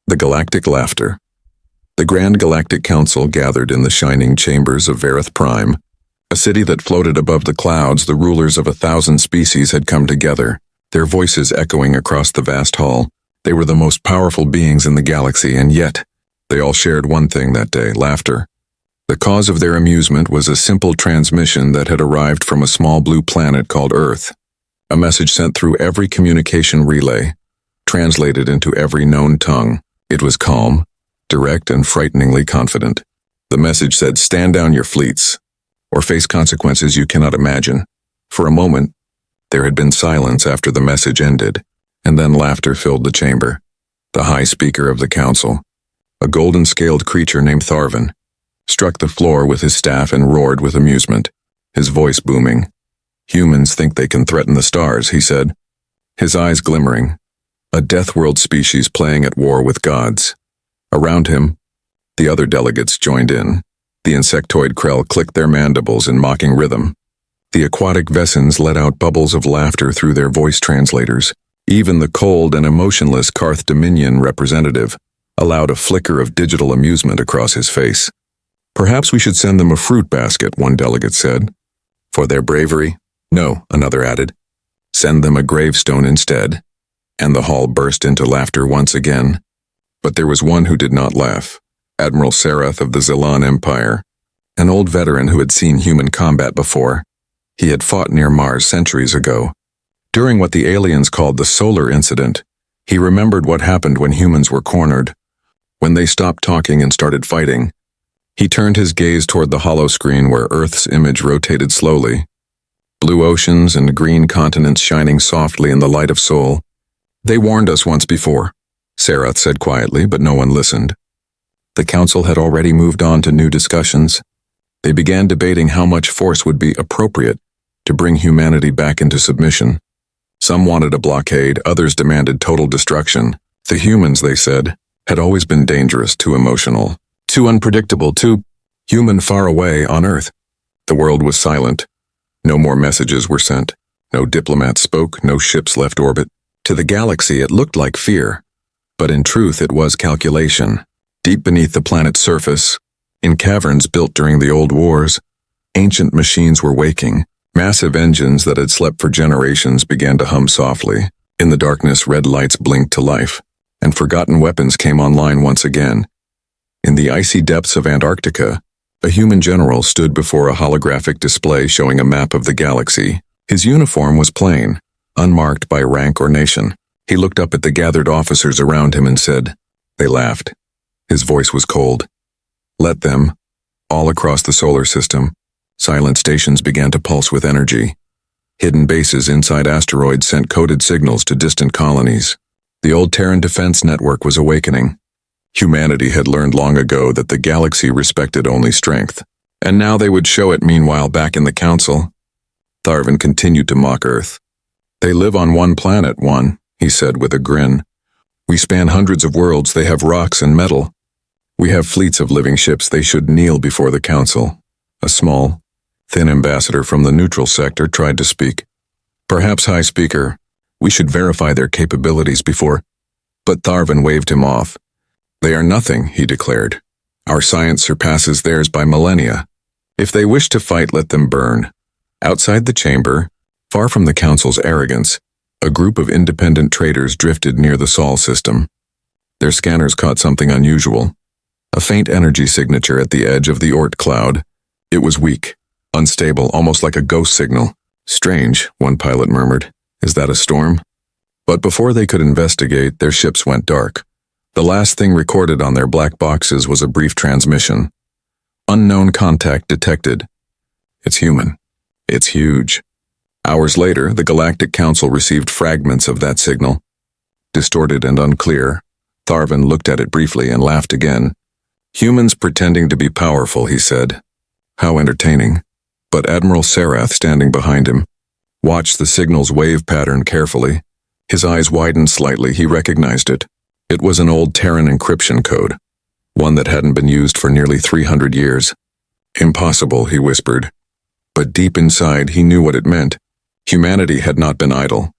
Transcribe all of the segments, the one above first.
The Galactic Laughter. The Grand Galactic Council gathered in the shining chambers of Verith Prime, a city that floated above the clouds. The rulers of 1,000 species had come together, their voices echoing across the vast hall. They were the most powerful beings in the galaxy, and yet, they all shared one thing that day: laughter. The cause of their amusement was a simple transmission that had arrived from a small blue planet called Earth. A message sent through every communication relay, translated into every known tongue. It was calm, direct, and frighteningly confident. The message said, "Stand down your fleets, or face consequences you cannot imagine." For a moment, there had been silence after the message ended, and then laughter filled the chamber. The high speaker of the council, a golden-scaled creature named Tharvan, struck the floor with his staff and roared with amusement, his voice booming. "Humans think they can threaten the stars," he said, his eyes glimmering. A death-world species playing at war with gods. Around him, the other delegates joined in. The insectoid Krell clicked their mandibles in mocking rhythm. The aquatic Vessens let out bubbles of laughter through their voice translators. Even the cold and emotionless Karth Dominion representative allowed a flicker of digital amusement across his face. "Perhaps we should send them a fruit basket," one delegate said. "For their bravery?" "No," another added. "Send them a gravestone instead." And the hall burst into laughter once again. But there was one who did not laugh: Admiral Sarath of the Zillan Empire, an old veteran who had seen human combat before. He had fought near Mars centuries ago. During what the aliens called the Solar Incident, he remembered what happened when humans were cornered, when they stopped talking and started fighting. He turned his gaze toward the holoscreen where Earth's image rotated slowly. Blue oceans and green continents shining softly in the light of Sol. "They warned us once before," Sarath said quietly, but no one listened. The council had already moved on to new discussions. They began debating how much force would be appropriate to bring humanity back into submission. Some wanted a blockade, others demanded total destruction. The humans, they said, had always been dangerous, too emotional, too unpredictable, too human far away on Earth. The world was silent. No more messages were sent. No diplomats spoke, no ships left orbit. To the galaxy it looked like fear, but in truth it was calculation. Deep beneath the planet's surface, in caverns built during the old wars, ancient machines were waking. Massive engines that had slept for generations began to hum softly. In the darkness, red lights blinked to life, and forgotten weapons came online once again. In the icy depths of Antarctica, a human general stood before a holographic display showing a map of the galaxy. His uniform was plain, unmarked by rank or nation. He looked up at the gathered officers around him and said, They laughed. His voice was cold. "Let them." All across the solar system, silent stations began to pulse with energy. Hidden bases inside asteroids sent coded signals to distant colonies. The old Terran defense network was awakening. Humanity had learned long ago that the galaxy respected only strength, and now they would show it. Meanwhile, back in the council, Tharvan continued to mock Earth. "They live on one planet, he said with a grin. "We span hundreds of worlds. They have rocks and metal. We have fleets of living ships. They should kneel before the council." A small, thin ambassador from the neutral sector tried to speak. "Perhaps, High Speaker, we should verify their capabilities before—" But Tharvan waved him off. "They are nothing," he declared. "Our science surpasses theirs by millennia. If they wish to fight, let them burn." Outside the chamber, far from the council's arrogance, a group of independent traders drifted near the Sol system. Their scanners caught something unusual. A faint energy signature at the edge of the Oort cloud. It was weak, unstable, almost like a ghost signal. "Strange," one pilot murmured. "Is that a storm?" But before they could investigate, their ships went dark. The last thing recorded on their black boxes was a brief transmission. "Unknown contact detected. It's human. It's huge." Hours later, the Galactic Council received fragments of that signal. Distorted and unclear, Tharvan looked at it briefly and laughed again. "Humans pretending to be powerful," he said. "How entertaining." But Admiral Sarath, standing behind him, watched the signal's wave pattern carefully. His eyes widened slightly. He recognized it. It was an old Terran encryption code, one that hadn't been used for nearly 300 years. "Impossible," he whispered. But deep inside, he knew what it meant. Humanity had not been idle.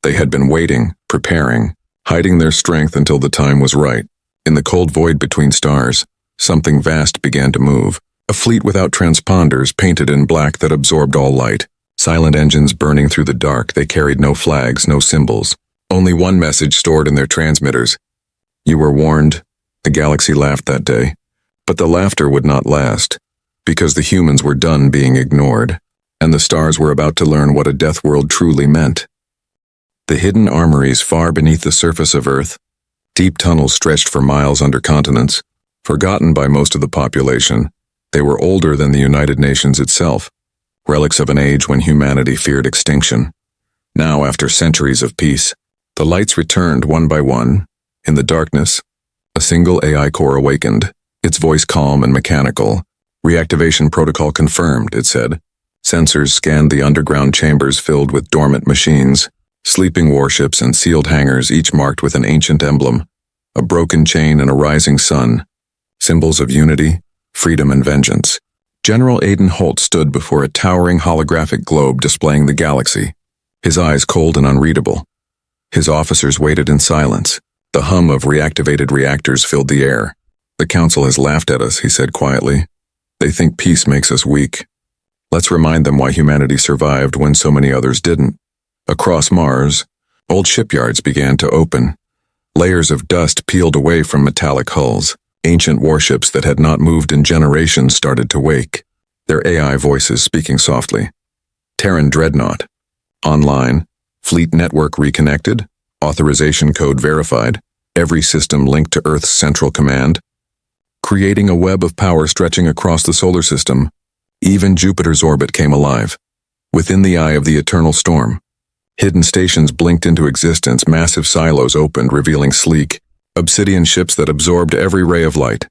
They had been waiting, preparing, hiding their strength until the time was right. In the cold void between stars, something vast began to move. A fleet without transponders, painted in black that absorbed all light. Silent engines burning through the dark, they carried no flags, no symbols. Only one message stored in their transmitters. You were warned. The galaxy laughed that day. But the laughter would not last, because the humans were done being ignored, and the stars were about to learn what a death world truly meant. The hidden armories far beneath the surface of Earth, deep tunnels stretched for miles under continents, forgotten by most of the population. They were older than the United Nations itself, relics of an age when humanity feared extinction. Now, after centuries of peace, the lights returned one by one. In the darkness, a single AI core awakened, its voice calm and mechanical. Reactivation protocol confirmed, it said. Sensors scanned the underground chambers filled with dormant machines, sleeping warships and sealed hangars, each marked with an ancient emblem, a broken chain and a rising sun, symbols of unity, freedom and vengeance. General Aiden Holt stood before a towering holographic globe displaying the galaxy, his eyes cold and unreadable. His officers waited in silence. The hum of reactivated reactors filled the air. The Council has laughed at us, he said quietly. They think peace makes us weak. Let's remind them why humanity survived when so many others didn't. Across Mars, old shipyards began to open. Layers of dust peeled away from metallic hulls. Ancient warships that had not moved in generations started to wake, their AI voices speaking softly. Terran Dreadnought. Online. Fleet network reconnected. Authorization code verified. Every system linked to Earth's central command. Creating a web of power stretching across the solar system. Even Jupiter's orbit came alive. Within the eye of the eternal storm. Hidden stations blinked into existence, massive silos opened, revealing sleek, obsidian ships that absorbed every ray of light.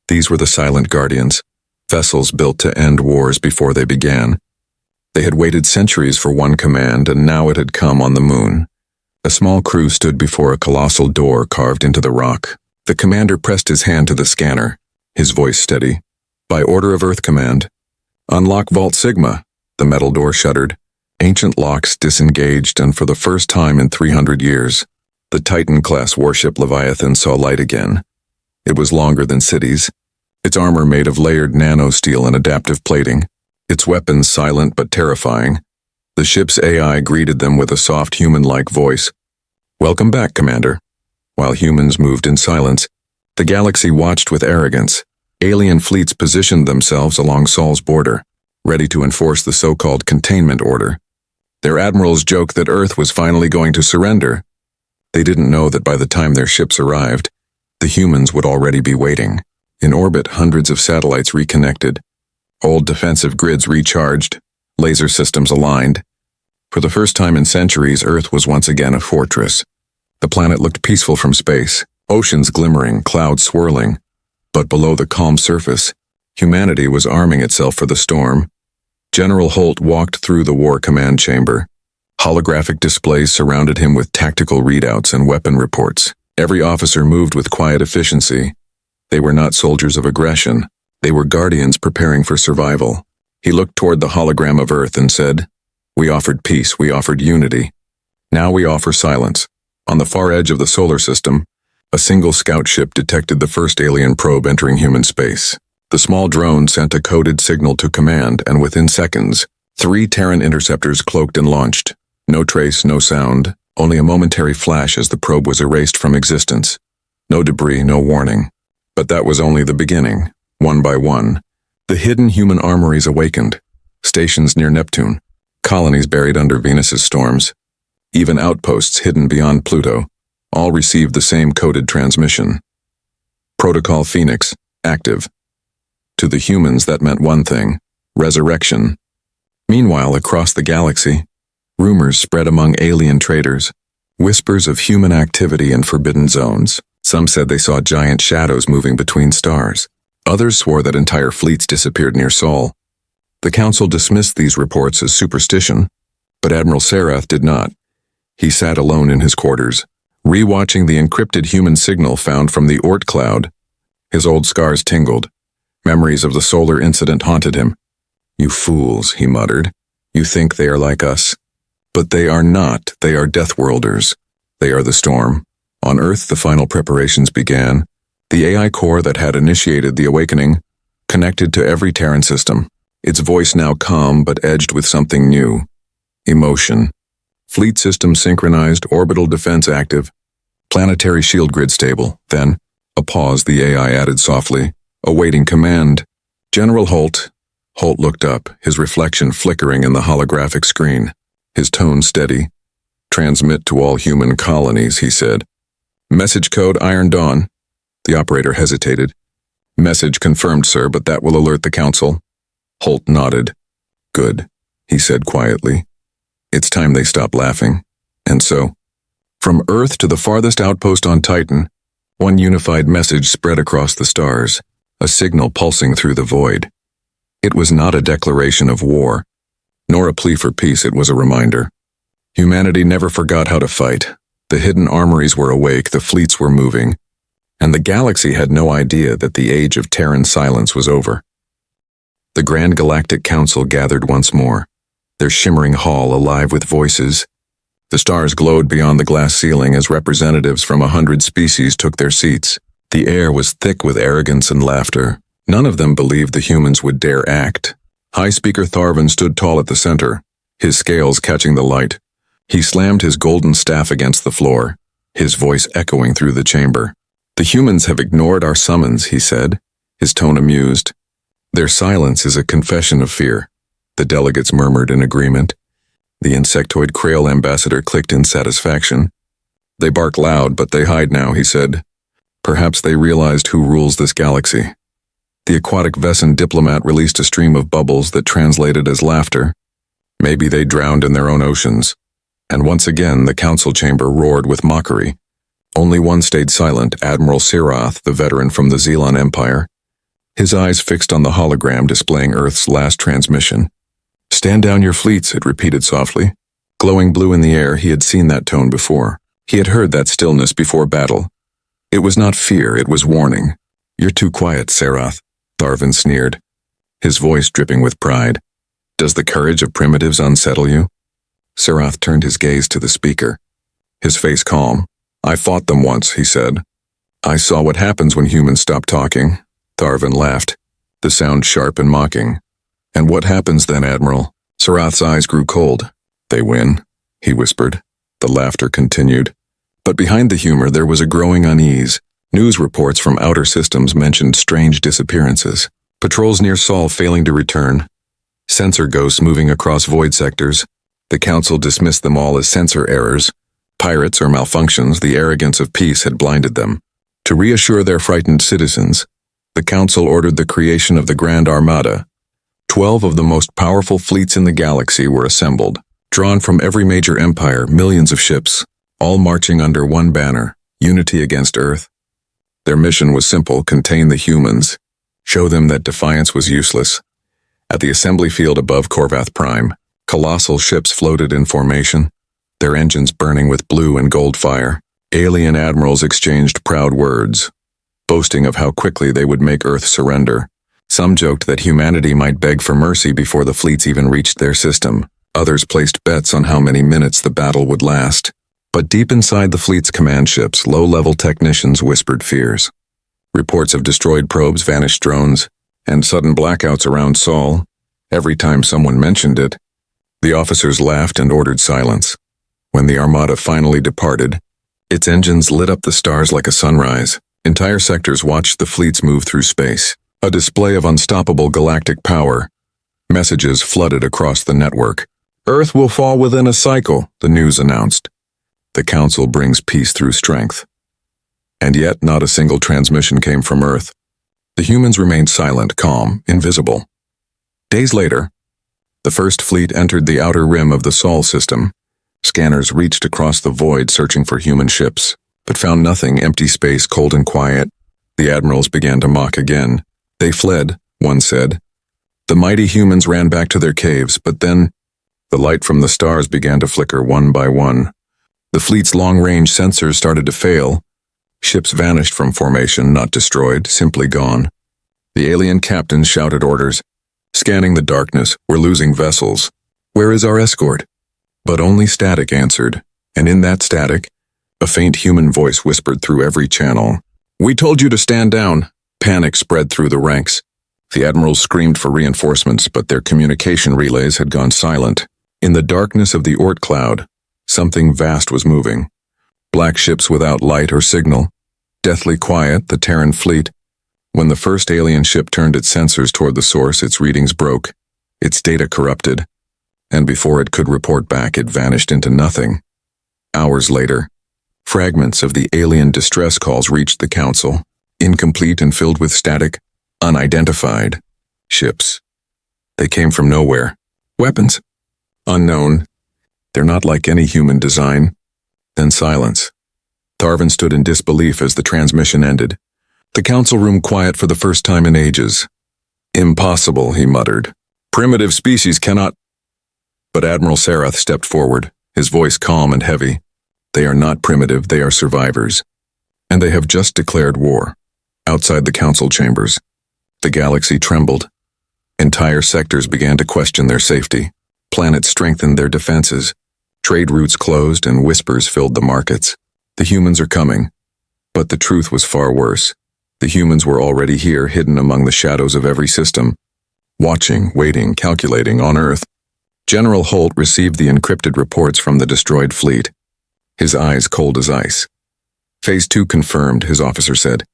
These were the Silent Guardians, vessels built to end wars before they began. They had waited centuries for one command, and now it had come on the moon. A small crew stood before a colossal door carved into the rock. The commander pressed his hand to the scanner, his voice steady. By order of Earth Command, unlock Vault Sigma. The metal door shuddered. Ancient locks disengaged, and for the first time in 300 years, the Titan-class warship Leviathan saw light again. It was longer than cities, its armor made of layered nanosteel and adaptive plating, its weapons silent but terrifying. The ship's AI greeted them with a soft human-like voice. Welcome back, Commander. While humans moved in silence, the galaxy watched with arrogance. Alien fleets positioned themselves along Sol's border, ready to enforce the so-called containment order. Their admirals joked that Earth was finally going to surrender. They didn't know that by the time their ships arrived, the humans would already be waiting. In orbit, hundreds of satellites reconnected, old defensive grids recharged, laser systems aligned. For the first time in centuries, Earth was once again a fortress. The planet looked peaceful from space, oceans glimmering, clouds swirling. But below the calm surface, humanity was arming itself for the storm. General Holt walked through the war command chamber. Holographic displays surrounded him with tactical readouts and weapon reports. Every officer moved with quiet efficiency. They were not soldiers of aggression. They were guardians preparing for survival. He looked toward the hologram of Earth and said, "We offered peace, we offered unity. Now we offer silence." On the far edge of the solar system, a single scout ship detected the first alien probe entering human space. The small drone sent a coded signal to command, and within seconds, 3 Terran interceptors cloaked and launched. No trace, no sound, only a momentary flash as the probe was erased from existence. No debris, no warning. But that was only the beginning. One by one, the hidden human armories awakened. Stations near Neptune, colonies buried under Venus's storms, even outposts hidden beyond Pluto, all received the same coded transmission. Protocol Phoenix, active. To the humans, that meant one thing: resurrection. Meanwhile, across the galaxy, rumors spread among alien traders, whispers of human activity in forbidden zones. Some said they saw giant shadows moving between stars. Others swore that entire fleets disappeared near Sol. The Council dismissed these reports as superstition, but Admiral Sarath did not. He sat alone in his quarters, rewatching the encrypted human signal found from the Oort cloud. His old scars tingled. Memories of the solar incident haunted him. "You fools," he muttered. "You think they are like us. But they are not. They are Deathworlders. They are the storm." On Earth, the final preparations began. The AI core that had initiated the awakening connected to every Terran system, its voice now calm but edged with something new. Emotion. Fleet system synchronized, orbital defense active, planetary shield grid stable. Then, a pause, the AI added softly, awaiting command. General Holt. Holt looked up, his reflection flickering in the holographic screen. His tone steady. Transmit to all human colonies, he said. Message code Iron Dawn. The operator hesitated. Message confirmed, sir, but that will alert the council. Holt nodded. Good, he said quietly. It's time they stop laughing. And so, from Earth to the farthest outpost on Titan, one unified message spread across the stars, a signal pulsing through the void. It was not a declaration of war, nor a plea for peace. It was a reminder. Humanity never forgot how to fight. The hidden armories were awake, the fleets were moving, and the galaxy had no idea that the age of Terran silence was over. The Grand Galactic Council gathered once more, their shimmering hall alive with voices. The stars glowed beyond the glass ceiling as representatives from 100 species took their seats. The air was thick with arrogance and laughter. None of them believed the humans would dare act. High Speaker Tharvin stood tall at the center, his scales catching the light. He slammed his golden staff against the floor, his voice echoing through the chamber. The humans have ignored our summons, he said, his tone amused. Their silence is a confession of fear. The delegates murmured in agreement. The insectoid Krail ambassador clicked in satisfaction. They bark loud, but they hide now, he said. Perhaps they realized who rules this galaxy. The aquatic Vessan diplomat released a stream of bubbles that translated as laughter. Maybe they drowned in their own oceans. And once again, the council chamber roared with mockery. Only one stayed silent, Admiral Sirath, the veteran from the Xelon Empire. His eyes fixed on the hologram displaying Earth's last transmission. Stand down your fleets, it repeated softly. Glowing blue in the air, he had seen that tone before. He had heard that stillness before battle. It was not fear, it was warning. You're too quiet, Sirath, Tharvin sneered, his voice dripping with pride. Does the courage of primitives unsettle you? Sirath turned his gaze to the speaker, his face calm. I fought them once, he said. I saw what happens when humans stop talking. Tharvin laughed, the sound sharp and mocking. And what happens then, Admiral? Sirath's eyes grew cold. They win, he whispered. The laughter continued. But behind the humor there was a growing unease. News reports from outer systems mentioned strange disappearances. Patrols near Sol failing to return. Sensor ghosts moving across void sectors. The council dismissed them all as sensor errors. Pirates or malfunctions, the arrogance of peace had blinded them. To reassure their frightened citizens, the council ordered the creation of the Grand Armada. 12 of the most powerful fleets in the galaxy were assembled, drawn from every major empire, millions of ships, all marching under one banner, unity against Earth. Their mission was simple: contain the humans, show them that defiance was useless. At the assembly field above Korvath Prime, colossal ships floated in formation, their engines burning with blue and gold fire. Alien admirals exchanged proud words, boasting of how quickly they would make Earth surrender. Some joked that humanity might beg for mercy before the fleets even reached their system. Others placed bets on how many minutes the battle would last. But deep inside the fleet's command ships, low-level technicians whispered fears. Reports of destroyed probes, vanished drones, and sudden blackouts around Sol. Every time someone mentioned it, the officers laughed and ordered silence. When the Armada finally departed, its engines lit up the stars like a sunrise. Entire sectors watched the fleets move through space. A display of unstoppable galactic power. Messages flooded across the network. Earth will fall within a cycle, the news announced. The Council brings peace through strength. And yet not a single transmission came from Earth. The humans remained silent, calm, invisible. Days later, the First Fleet entered the outer rim of the Sol system. Scanners reached across the void searching for human ships, but found nothing. Empty space, cold and quiet. The admirals began to mock again. They fled, one said. The mighty humans ran back to their caves, but then the light from the stars began to flicker one by one. The fleet's long-range sensors started to fail. Ships vanished from formation, not destroyed, simply gone. The alien captains shouted orders. Scanning the darkness, we're losing vessels. Where is our escort? But only static answered, and in that static, a faint human voice whispered through every channel. "We told you to stand down." Panic spread through the ranks. The admirals screamed for reinforcements, but their communication relays had gone silent. In the darkness of the Oort cloud, something vast was moving. Black ships without light or signal. Deathly quiet, the Terran fleet. When the first alien ship turned its sensors toward the source, its readings broke, its data corrupted, and before it could report back, it vanished into nothing. Hours later, fragments of the alien distress calls reached the Council, incomplete and filled with static, unidentified ships. They came from nowhere. Weapons. Unknown. They're not like any human design. Then silence. Tarvin stood in disbelief as the transmission ended. The council room quiet for the first time in ages. "Impossible," he muttered. "Primitive species cannot—" But Admiral Sarath stepped forward, his voice calm and heavy. "They are not primitive, they are survivors. And they have just declared war." Outside the council chambers, the galaxy trembled. Entire sectors began to question their safety. Planets strengthened their defenses. Trade routes closed and whispers filled the markets. The humans are coming. But the truth was far worse. The humans were already here, hidden among the shadows of every system. Watching, waiting, calculating on Earth. General Holt received the encrypted reports from the destroyed fleet. His eyes cold as ice. "Phase 2 confirmed," his officer said.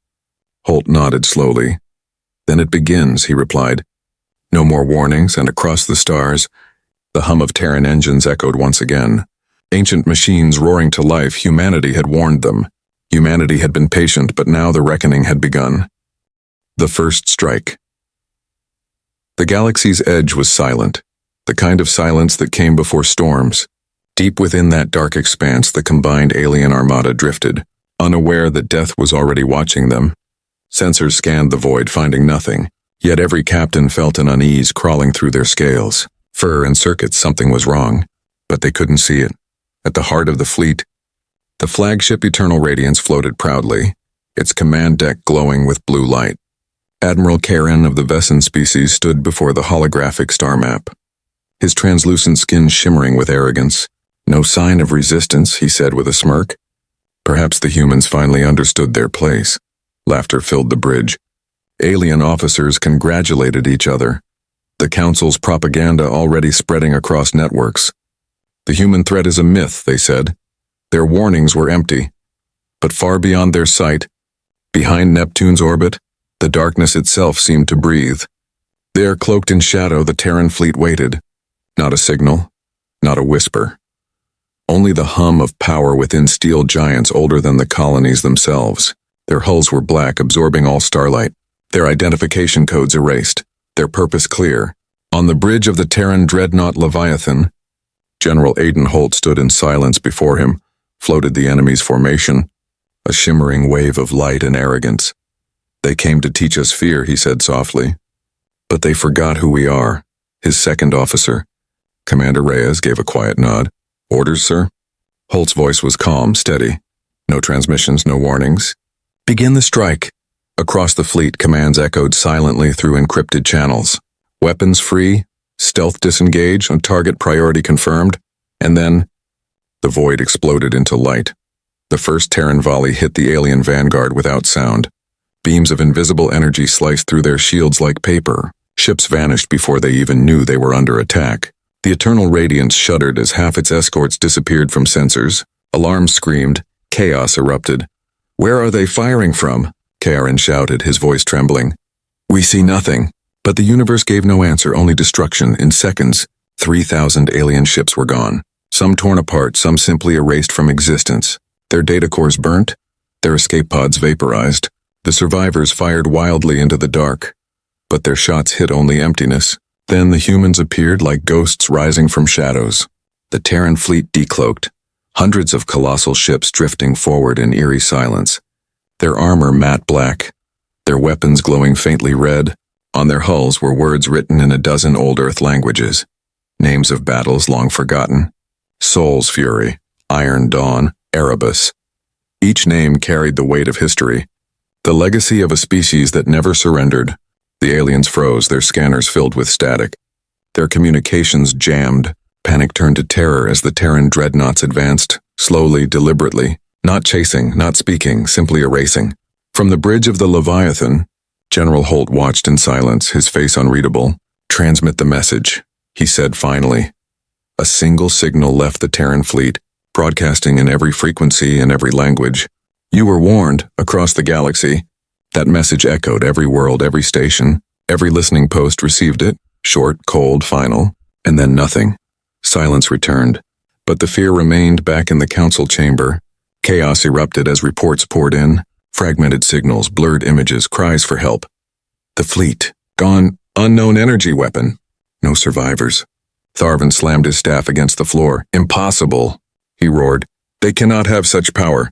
Holt nodded slowly. "Then it begins," he replied. No more warnings, and across the stars, the hum of Terran engines echoed once again. Ancient machines roaring to life, humanity had warned them. Humanity had been patient, but now the reckoning had begun. The first strike. The galaxy's edge was silent, the kind of silence that came before storms. Deep within that dark expanse, the combined alien armada drifted, unaware that death was already watching them. Sensors scanned the void, finding nothing, yet every captain felt an unease crawling through their scales. Fur and circuits, something was wrong, but they couldn't see it. At the heart of the fleet, the flagship Eternal Radiance floated proudly, its command deck glowing with blue light. Admiral Karen of the Vesson species stood before the holographic star map, his translucent skin shimmering with arrogance. "No sign of resistance," he said with a smirk. Perhaps the humans finally understood their place. Laughter filled the bridge. Alien officers congratulated each other. The Council's propaganda already spreading across networks. "The human threat is a myth," they said. Their warnings were empty. But far beyond their sight, behind Neptune's orbit, the darkness itself seemed to breathe. There, cloaked in shadow, the Terran fleet waited. Not a signal, not a whisper. Only the hum of power within steel giants older than the colonies themselves. Their hulls were black, absorbing all starlight. Their identification codes erased. Their purpose clear. On the bridge of the Terran dreadnought Leviathan, General Aiden Holt stood in silence. Before him floated the enemy's formation, a shimmering wave of light and arrogance. "They came to teach us fear," he said softly. "But they forgot who we are." His second officer, Commander Reyes, gave a quiet nod. "Orders, sir?" Holt's voice was calm, steady. No transmissions, no warnings. "Begin the strike." Across the fleet, commands echoed silently through encrypted channels. Weapons free, stealth disengage, on target priority confirmed, and then the void exploded into light. The first Terran volley hit the alien vanguard without sound. Beams of invisible energy sliced through their shields like paper. Ships vanished before they even knew they were under attack. The Eternal Radiance shuddered as half its escorts disappeared from sensors. Alarms screamed. Chaos erupted. "Where are they firing from?" Karen shouted, his voice trembling. "We see nothing." But the universe gave no answer, only destruction. In seconds, 3,000 alien ships were gone. Some torn apart, some simply erased from existence. Their data cores burnt, their escape pods vaporized. The survivors fired wildly into the dark, but their shots hit only emptiness. Then the humans appeared like ghosts rising from shadows. The Terran fleet decloaked, hundreds of colossal ships drifting forward in eerie silence. Their armor matte black, their weapons glowing faintly red. On their hulls were words written in a dozen old Earth languages. Names of battles long forgotten. Soul's Fury, Iron Dawn, Erebus. Each name carried the weight of history, the legacy of a species that never surrendered. The aliens froze, their scanners filled with static. Their communications jammed. Panic turned to terror as the Terran dreadnoughts advanced, slowly, deliberately, not chasing, not speaking, simply erasing. From the bridge of the Leviathan, General Holt watched in silence, his face unreadable. "Transmit the message," he said finally. A single signal left the Terran fleet, broadcasting in every frequency and every language. "You were warned," across the galaxy. That message echoed every world, every station. Every listening post received it, short, cold, final, and then nothing. Silence returned. But the fear remained back in the council chamber. Chaos erupted as reports poured in. Fragmented signals, blurred images, cries for help. The fleet. Gone. Unknown energy weapon. No survivors. Tharvin slammed his staff against the floor. "Impossible," he roared. "They cannot have such power."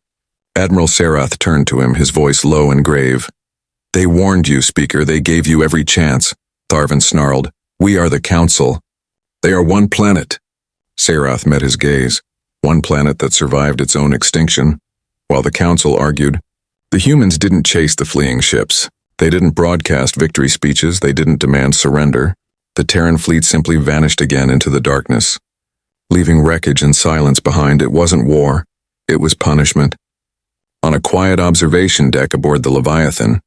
Admiral Sarath turned to him, his voice low and grave. "They warned you, Speaker. They gave you every chance," Tharvin snarled. "We are the Council. They are one planet." Sarath met his gaze. One planet that survived its own extinction. While the Council argued, the humans didn't chase the fleeing ships. They didn't broadcast victory speeches. They didn't demand surrender. The Terran fleet simply vanished again into the darkness. Leaving wreckage and silence behind, it wasn't war. It was punishment. On a quiet observation deck aboard the Leviathan,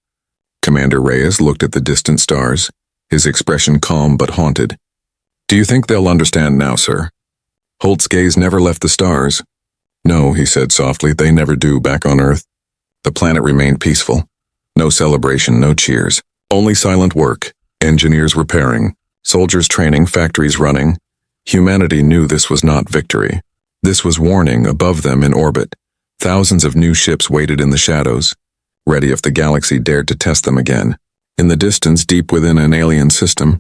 Commander Reyes looked at the distant stars, his expression calm but haunted. "Do you think they'll understand now, sir?" Holt's gaze never left the stars. "No," he said softly, "they never do back on Earth." The planet remained peaceful. No celebration, no cheers. Only silent work, engineers repairing, soldiers training, factories running. Humanity knew this was not victory. This was warning. Above them in orbit, thousands of new ships waited in the shadows, ready if the galaxy dared to test them again. In the distance, deep within an alien system,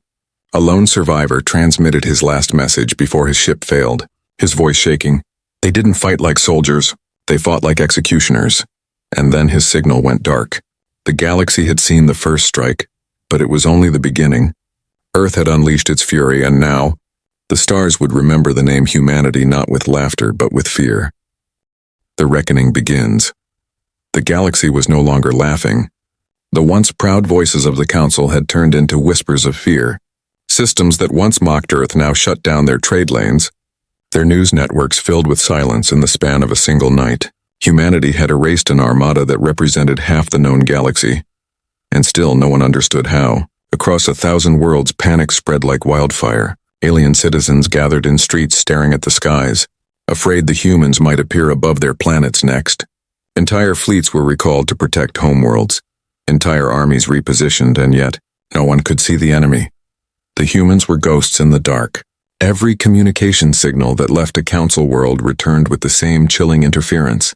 a lone survivor transmitted his last message before his ship failed, his voice shaking. They didn't fight like soldiers. They fought like executioners. And then his signal went dark. The galaxy had seen the first strike, but it was only the beginning. Earth had unleashed its fury, and now, the stars would remember the name humanity not with laughter but with fear. The reckoning begins. The galaxy was no longer laughing. The once proud voices of the Council had turned into whispers of fear. Systems that once mocked Earth now shut down their trade lanes. Their news networks filled with silence in the span of a single night. Humanity had erased an armada that represented half the known galaxy. And still no one understood how. Across 1,000 worlds, panic spread like wildfire. Alien citizens gathered in streets staring at the skies, afraid the humans might appear above their planets next. Entire fleets were recalled to protect homeworlds. Entire armies repositioned, and yet no one could see the enemy. The humans were ghosts in the dark. Every communication signal that left a council world returned with the same chilling interference.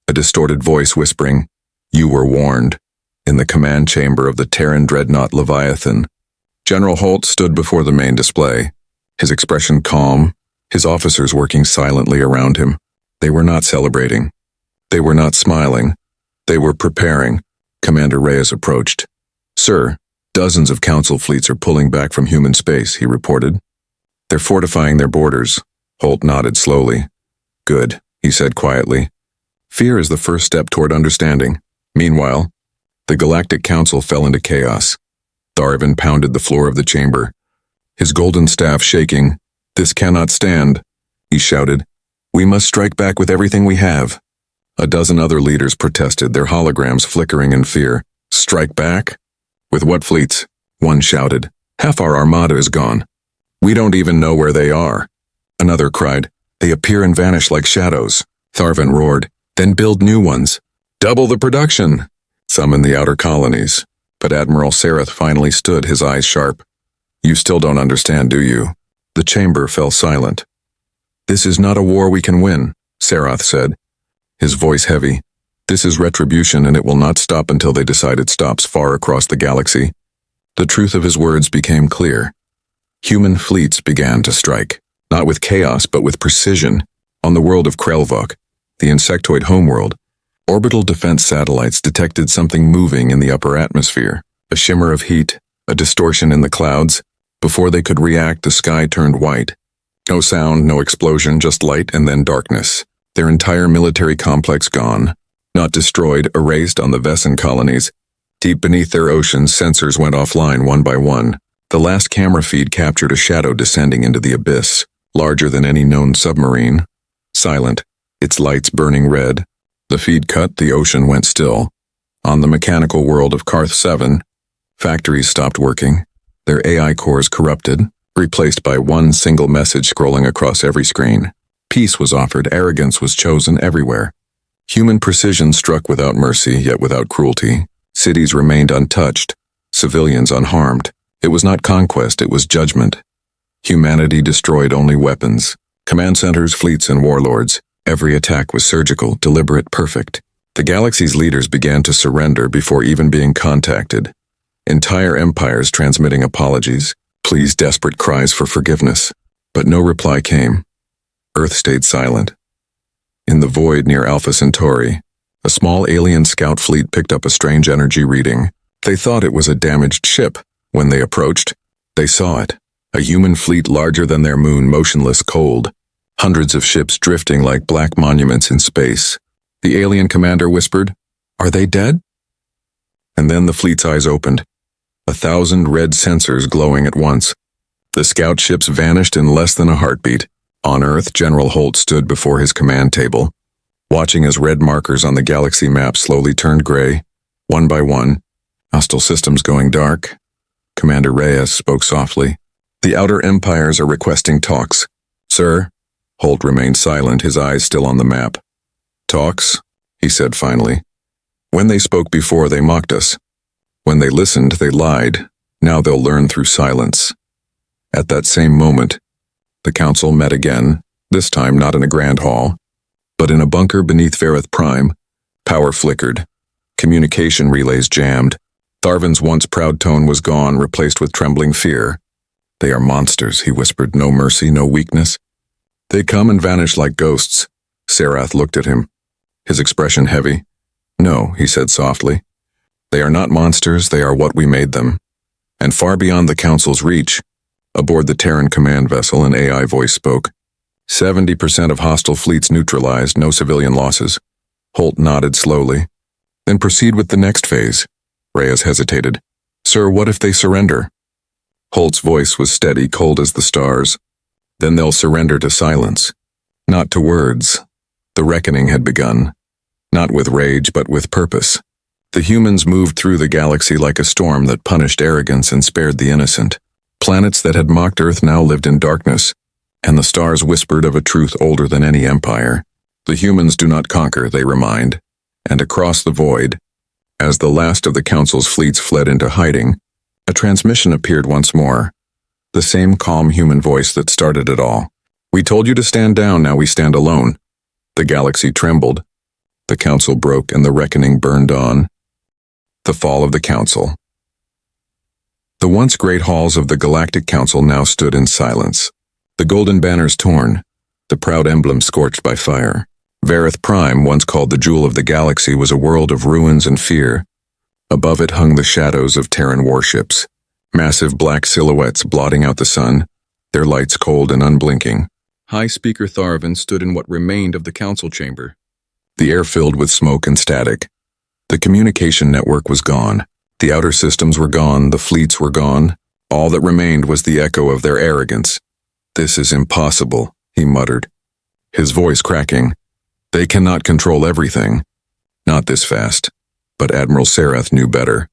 A distorted voice whispering, "You were warned," in the command chamber of the Terran dreadnought Leviathan. General Holt stood before the main display, his expression calm, his officers working silently around him. They were not celebrating. They were not smiling. They were preparing. Commander Reyes approached. "Sir, dozens of council fleets are pulling back from human space," he reported. "They're fortifying their borders." Holt nodded slowly. "Good," he said quietly. "Fear is the first step toward understanding." Meanwhile, the Galactic Council fell into chaos. Tharvin pounded the floor of the chamber, his golden staff shaking. "This cannot stand," he shouted. "We must strike back with everything we have." A dozen other leaders protested, their holograms flickering in fear. "Strike back? With what fleets?" One shouted. "Half our armada is gone. We don't even know where they are." Another cried. "They appear and vanish like shadows." Tharvin roared. "Then build new ones. Double the production." Some in the outer colonies. But Admiral Sarath finally stood, his eyes sharp. "You still don't understand, do you?" The chamber fell silent. "This is not a war we can win," Sarath said, his voice heavy. "This is retribution, and it will not stop until they decide it stops far across the galaxy." The truth of his words became clear. Human fleets began to strike, not with chaos but with precision, on the world of Krelvok, the insectoid homeworld. Orbital defense satellites detected something moving in the upper atmosphere, a shimmer of heat, a distortion in the clouds. Before they could react, the sky turned white. No sound, no explosion, just light and then darkness. Their entire military complex gone. Not destroyed, erased on the Vesson colonies. Deep beneath their oceans, sensors went offline one by one. The last camera feed captured a shadow descending into the abyss, larger than any known submarine. Silent, its lights burning red. The feed cut, the ocean went still. On the mechanical world of Karth 7, factories stopped working, their AI cores corrupted, replaced by one single message scrolling across every screen. Peace was offered, arrogance was chosen everywhere. Human precision struck without mercy, yet without cruelty. Cities remained untouched, civilians unharmed. It was not conquest, it was judgment. Humanity destroyed only weapons. Command centers, fleets, and warlords. Every attack was surgical, deliberate, perfect. The galaxy's leaders began to surrender before even being contacted. Entire empires transmitting apologies, pleas, desperate cries for forgiveness. But no reply came. Earth stayed silent. In the void near Alpha Centauri, a small alien scout fleet picked up a strange energy reading. They thought it was a damaged ship. When they approached, they saw it. A human fleet larger than their moon, motionless, cold. Hundreds of ships drifting like black monuments in space. The alien commander whispered, "Are they dead?" And then the fleet's eyes opened. 1,000 red sensors glowing at once. The scout ships vanished in less than a heartbeat. On Earth, General Holt stood before his command table, watching as red markers on the galaxy map slowly turned gray, one by one. Hostile systems going dark. Commander Reyes spoke softly. "The outer empires are requesting talks." "Sir?" Holt remained silent, his eyes still on the map. "Talks?" he said finally. "When they spoke before, they mocked us. When they listened, they lied. Now they'll learn through silence." At that same moment, the council met again, this time not in a grand hall, but in a bunker beneath Verith Prime. Power flickered. Communication relays jammed. Tharvin's once proud tone was gone, replaced with trembling fear. "They are monsters," he whispered. "No mercy, no weakness. They come and vanish like ghosts." Sarath looked at him, his expression heavy. "No," he said softly. "They are not monsters, they are what we made them." And far beyond the council's reach, aboard the Terran command vessel, an AI voice spoke. 70% of hostile fleets neutralized, no civilian losses. Holt nodded slowly. "Then proceed with the next phase." Reyes hesitated. "Sir, what if they surrender?" Holt's voice was steady, cold as the stars. "Then they'll surrender to silence. Not to words." The reckoning had begun. Not with rage, but with purpose. The humans moved through the galaxy like a storm that punished arrogance and spared the innocent. Planets that had mocked Earth now lived in darkness, and the stars whispered of a truth older than any empire. The humans do not conquer, they remind. And across the void, as the last of the Council's fleets fled into hiding, a transmission appeared once more. The same calm human voice that started it all. "We told you to stand down, now we stand alone." The galaxy trembled. The Council broke and the reckoning burned on. The fall of the Council. The once great halls of the Galactic Council now stood in silence. The golden banners torn, the proud emblem scorched by fire. Verith Prime, once called the jewel of the galaxy, was a world of ruins and fear. Above it hung the shadows of Terran warships, massive black silhouettes blotting out the sun, their lights cold and unblinking. High Speaker Tharvin stood in what remained of the council chamber, the air filled with smoke and static. The communication network was gone. The outer systems were gone, the fleets were gone. All that remained was the echo of their arrogance. "This is impossible," he muttered, his voice cracking. "They cannot control everything. Not this fast." But Admiral Sarath knew better.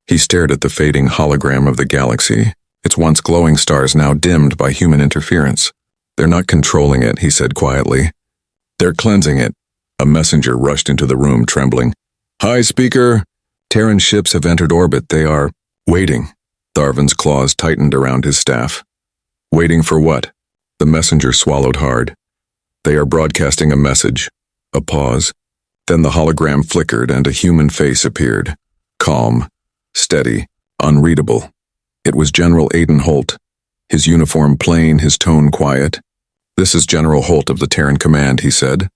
He stared at the fading hologram of the galaxy, its once glowing stars now dimmed by human interference. "They're not controlling it," he said quietly. "They're cleansing it." A messenger rushed into the room, trembling. "High Speaker, Terran ships have entered orbit. They are waiting." Tharvin's claws tightened around his staff. "Waiting for what?" The messenger swallowed hard. "They are broadcasting a message." A pause. Then the hologram flickered and a human face appeared. Calm, steady, unreadable. It was General Aiden Holt, his uniform plain, his tone quiet. "This is General Holt of the Terran Command," he said.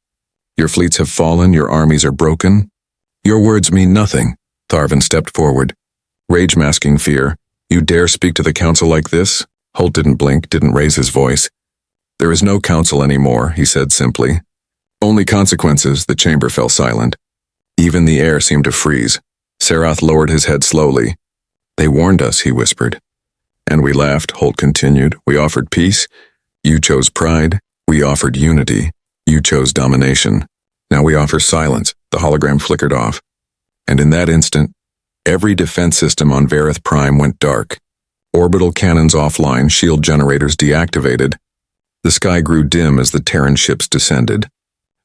"Your fleets have fallen, your armies are broken." "Your words mean nothing." Tharvin stepped forward, rage masking fear. "You dare speak to the council like this?" Holt didn't blink, didn't raise his voice. "There is no council anymore," he said simply. "Only consequences." The chamber fell silent. Even the air seemed to freeze. Sarath lowered his head slowly. "They warned us," he whispered. "And we laughed," Holt continued. "We offered peace. You chose pride. We offered unity. You chose domination. Now we offer silence." The hologram flickered off. And in that instant, every defense system on Vareth Prime went dark. Orbital cannons offline, shield generators deactivated. The sky grew dim as the Terran ships descended.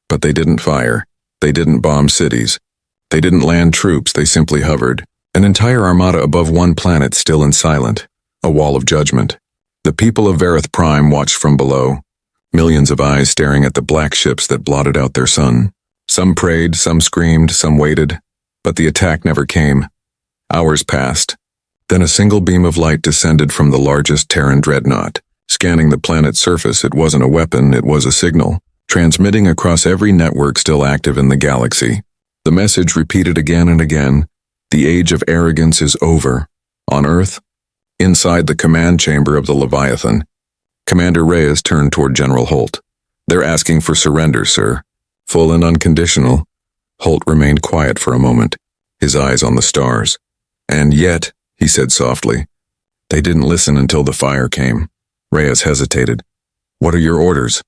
But they didn't fire. They didn't bomb cities. They didn't land troops, they simply hovered. An entire armada above one planet, still and silent. A wall of judgment. The people of Vareth Prime watched from below. Millions of eyes staring at the black ships that blotted out their sun. Some prayed, some screamed, some waited. But the attack never came. Hours passed. Then a single beam of light descended from the largest Terran dreadnought. Scanning the planet's surface, it wasn't a weapon, it was a signal. Transmitting across every network still active in the galaxy. The message repeated again and again. The age of arrogance is over. On Earth, inside the command chamber of the Leviathan, Commander Reyes turned toward General Holt. They're asking for surrender, sir. Full and unconditional. Holt remained quiet for a moment, his eyes on the stars. And yet, he said softly, they didn't listen until the fire came. Reyes hesitated. What are your orders?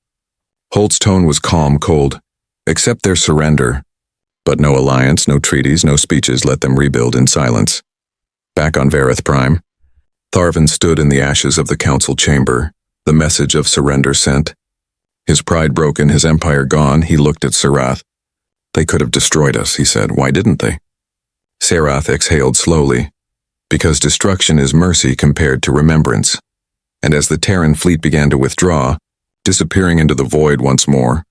Holt's tone was calm, cold. Accept their surrender. But no alliance, no treaties, no speeches, let them rebuild in silence. Back on Vareth Prime, Tharvin stood in the ashes of the council chamber, the message of surrender sent. His pride broken, his empire gone, he looked at Serath. They could have destroyed us, he said. Why didn't they? Serath exhaled slowly. Because destruction is mercy compared to remembrance. And as the Terran fleet began to withdraw, disappearing into the void once more,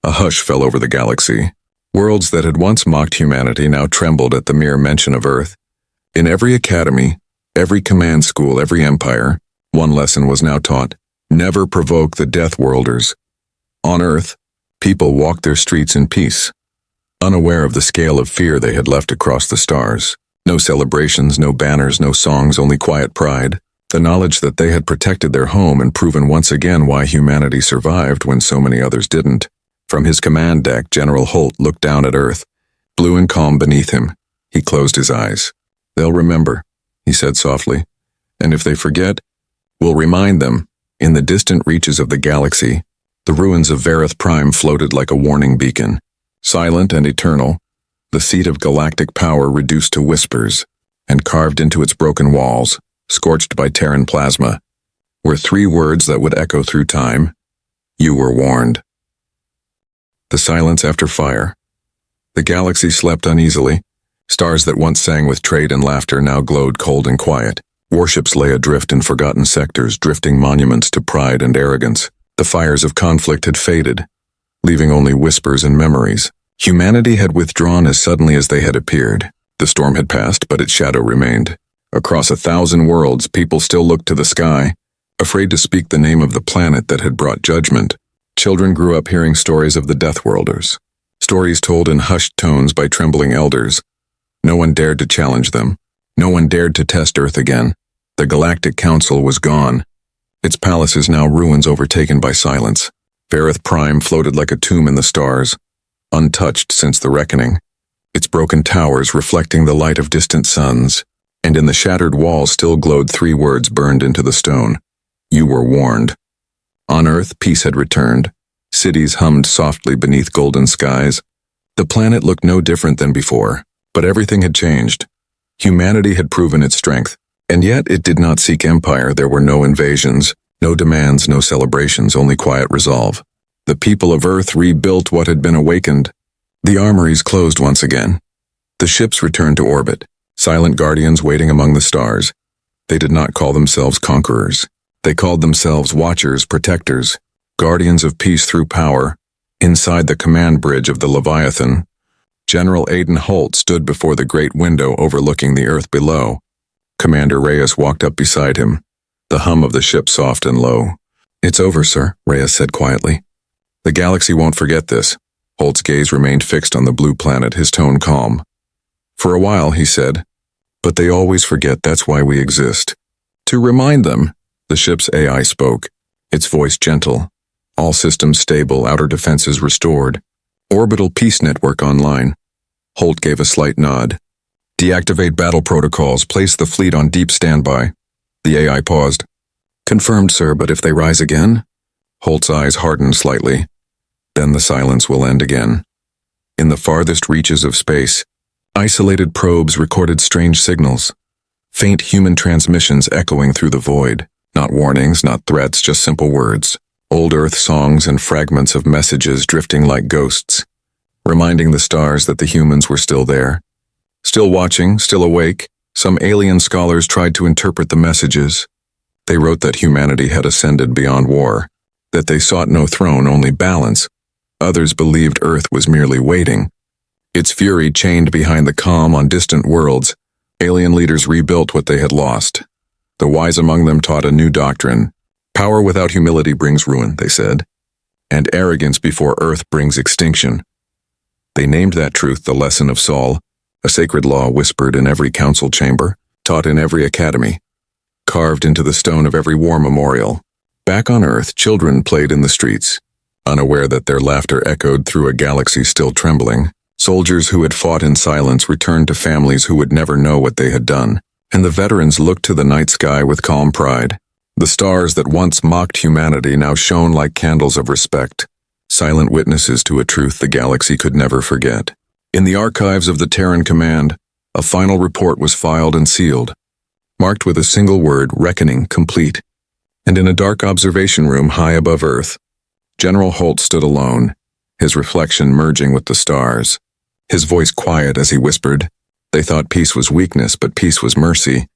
a hush fell over the galaxy. Worlds that had once mocked humanity now trembled at the mere mention of Earth. In every academy, every command school, every empire, one lesson was now taught. Never provoke the Death Worlders. On Earth, people walked their streets in peace, unaware of the scale of fear they had left across the stars. No celebrations, no banners, no songs, only quiet pride. The knowledge that they had protected their home and proven once again why humanity survived when so many others didn't. From his command deck, General Holt looked down at Earth, blue and calm beneath him. He closed his eyes. They'll remember, he said softly. And if they forget, we'll remind them. In the distant reaches of the galaxy, the ruins of Vareth Prime floated like a warning beacon. Silent and eternal, the seat of galactic power reduced to whispers, and carved into its broken walls, scorched by Terran plasma, were three words that would echo through time. You were warned. The silence after fire. The galaxy slept uneasily. Stars that once sang with trade and laughter now glowed cold and quiet. Warships lay adrift in forgotten sectors, drifting monuments to pride and arrogance. The fires of conflict had faded, leaving only whispers and memories. Humanity had withdrawn as suddenly as they had appeared. The storm had passed, but its shadow remained. Across 1,000 worlds, people still looked to the sky, afraid to speak the name of the planet that had brought judgment. Children grew up hearing stories of the Death Worlders, stories told in hushed tones by trembling elders. No one dared to challenge them. No one dared to test Earth again. The Galactic Council was gone. Its palaces now ruins overtaken by silence. Vareth Prime floated like a tomb in the stars, untouched since the reckoning, its broken towers reflecting the light of distant suns, and in the shattered walls still glowed three words burned into the stone. You were warned. On Earth, peace had returned. Cities hummed softly beneath golden skies. The planet looked no different than before, but everything had changed. Humanity had proven its strength, and yet it did not seek empire. There were no invasions, no demands, no celebrations, only quiet resolve. The people of Earth rebuilt what had been awakened. The armories closed once again. The ships returned to orbit, silent guardians waiting among the stars. They did not call themselves conquerors. They called themselves watchers, protectors, guardians of peace through power. Inside the command bridge of the Leviathan, General Aiden Holt stood before the great window overlooking the Earth below. Commander Reyes walked up beside him, the hum of the ship soft and low. It's over, sir, Reyes said quietly. The galaxy won't forget this. Holt's gaze remained fixed on the blue planet, his tone calm. For a while, he said, but they always forget that's why we exist. To remind them, the ship's AI spoke, its voice gentle. All systems stable, outer defenses restored. Orbital peace network online. Holt gave a slight nod. Deactivate battle protocols, place the fleet on deep standby. The AI paused. Confirmed, sir, but if they rise again? Holt's eyes hardened slightly. Then the silence will end again. In the farthest reaches of space, Isolated probes recorded strange signals, faint human transmissions echoing through the void. Not warnings, not threats, just simple words. Old Earth songs and fragments of messages drifting like ghosts, reminding the stars that the humans were still there. Still watching, still awake, some alien scholars tried to interpret the messages. They wrote that humanity had ascended beyond war, that they sought no throne, only balance. Others believed Earth was merely waiting. Its fury chained behind the calm on distant worlds, alien leaders rebuilt what they had lost. The wise among them taught a new doctrine. Power without humility brings ruin, they said, and arrogance before Earth brings extinction. They named that truth the lesson of Sol, a sacred law whispered in every council chamber, taught in every academy, carved into the stone of every war memorial. Back on Earth, children played in the streets, unaware that their laughter echoed through a galaxy still trembling. Soldiers who had fought in silence returned to families who would never know what they had done, and the veterans looked to the night sky with calm pride. The stars that once mocked humanity now shone like candles of respect, silent witnesses to a truth the galaxy could never forget. In the archives of the Terran Command, a final report was filed and sealed, marked with a single word, reckoning complete. And in a dark observation room high above Earth, General Holt stood alone, his reflection merging with the stars. His voice quiet as he whispered, "They thought peace was weakness, but peace was mercy.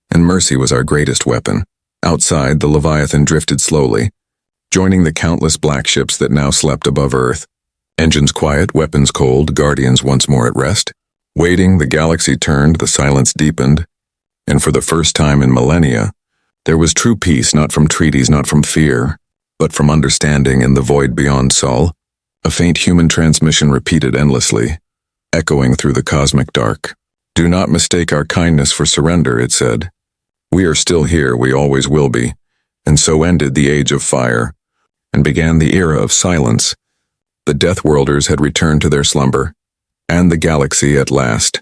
And mercy was our greatest weapon." Outside, the Leviathan drifted slowly, joining the countless black ships that now slept above Earth. Engines quiet, weapons cold, guardians once more at rest. Waiting, the galaxy turned, the silence deepened, and for the first time in millennia, there was true peace, not from treaties, not from fear, but from understanding in the void beyond Sol. A faint human transmission repeated endlessly, echoing through the cosmic dark. "Do not mistake our kindness for surrender," it said. "We are still here, we always will be." And so ended the age of fire, and began the era of silence. The Deathworlders had returned to their slumber, and the galaxy at last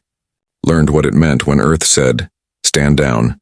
learned what it meant when Earth said, "Stand down."